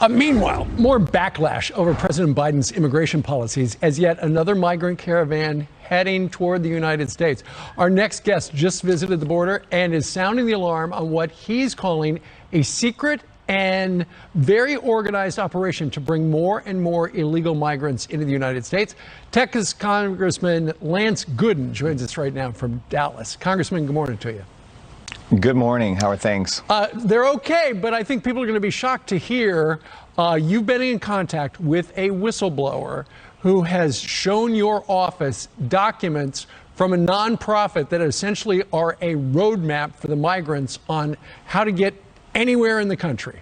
Meanwhile, more backlash over President Biden's immigration policies as yet another migrant caravan heading toward the United States. Our next guest just visited the border and is sounding the alarm on what he's calling a secret and very organized operation to bring more and more illegal migrants into the United States. Texas Congressman Lance Gooden joins us right now from Dallas. Congressman, good morning to you. Good morning. How are things? They're okay, but I think people are going to be shocked to hear you've been in contact with a whistleblower who has shown your office documents from a nonprofit that essentially are a roadmap for the migrants on how to get anywhere in the country.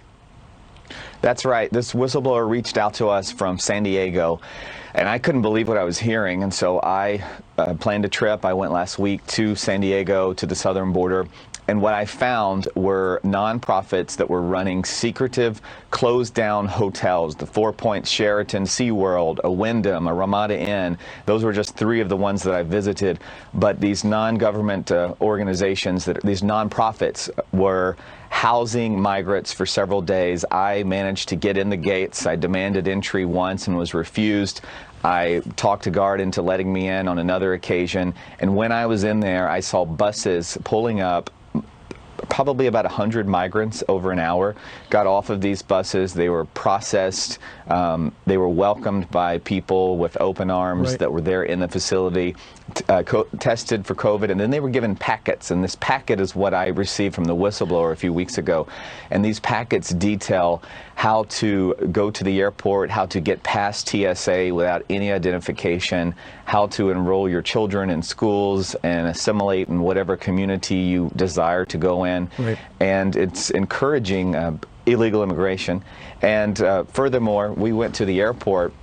That's right. This whistleblower reached out to us from San Diego, and I couldn't believe what I was hearing. And so I planned a trip. I went last week to San Diego, to the southern border. And what I found were nonprofits that were running secretive, closed-down hotels, the Four Points Sheraton, SeaWorld, a Wyndham, a Ramada Inn. Those were just three of the ones that I visited. But these non-government organizations, these nonprofits, were housing migrants for several days. I managed to get in the gates. I demanded entry once and was refused. I talked a guard into letting me in on another occasion. And when I was in there, I saw buses pulling up, probably about 100 migrants over an hour, got off of these buses. They were processed. They were welcomed by people with open arms that were there in the facility, tested for COVID, and then they were given packets. And this packet is what I received from the whistleblower a few weeks ago. And these packets detail how to go to the airport, how to get past TSA without any identification, how to enroll your children in schools and assimilate in whatever community you desire to go in. And it's encouraging illegal immigration. And furthermore, we went to the airport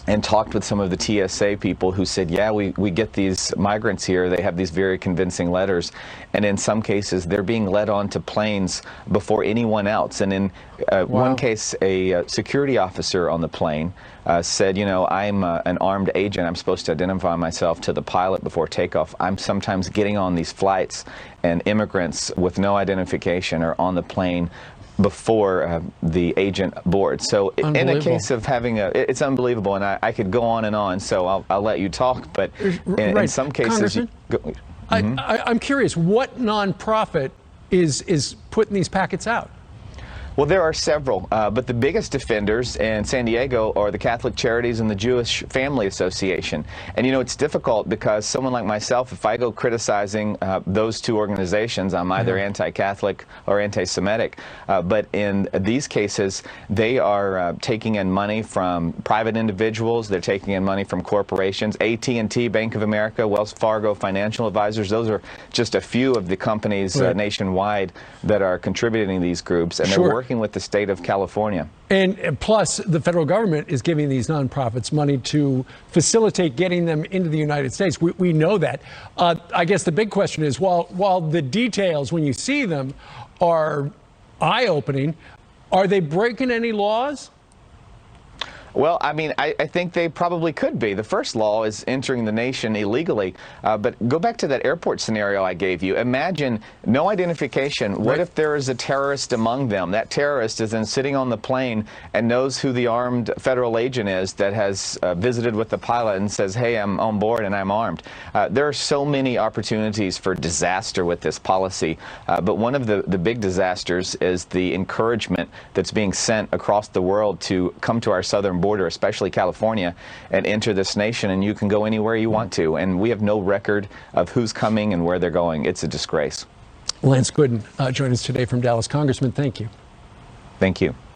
and talked with some of the TSA people who said, yeah, we get these migrants here. They have these very convincing letters. And in some cases, they're being led onto planes before anyone else. And in one case, a security officer on the plane said, you know, I'm an armed agent. I'm supposed to identify myself to the pilot before takeoff. I'm sometimes getting on these flights, and immigrants with no identification are on the plane before the agent boards. So in a case of having it's unbelievable, and I could go on and on, so I'll let you talk, but in some cases... I'm curious, what nonprofit is putting these packets out? Well, there are several, but the biggest offenders in San Diego are the Catholic Charities and the Jewish Family Association. And, you know, it's difficult because someone like myself, if I go criticizing those two organizations, I'm either anti-Catholic or anti-Semitic. But in these cases, they are taking in money from private individuals. They're taking in money from corporations. AT&T, Bank of America, Wells Fargo, Financial Advisors. Those are just a few of the companies nationwide that are contributing to these groups. And they're working with the state of California. And plus, the federal government is giving these nonprofits money to facilitate getting them into the United States. We know that. I guess the big question is, while the details, when you see them, are eye-opening, are they breaking any laws? Well, I mean, I think they probably could be. The first law is entering the nation illegally. But go back to that airport scenario I gave you. Imagine no identification. What if there is a terrorist among them? That terrorist is then sitting on the plane and knows who the armed federal agent is that has visited with the pilot and says, hey, I'm on board and I'm armed. There are so many opportunities for disaster with this policy. But one of the big disasters is the encouragement that's being sent across the world to come to our southern border, especially California, and enter this nation, and you can go anywhere you want to. And we have no record of who's coming and where they're going. It's a disgrace. Lance Gooden joined us today from Dallas. Congressman, thank you. Thank you.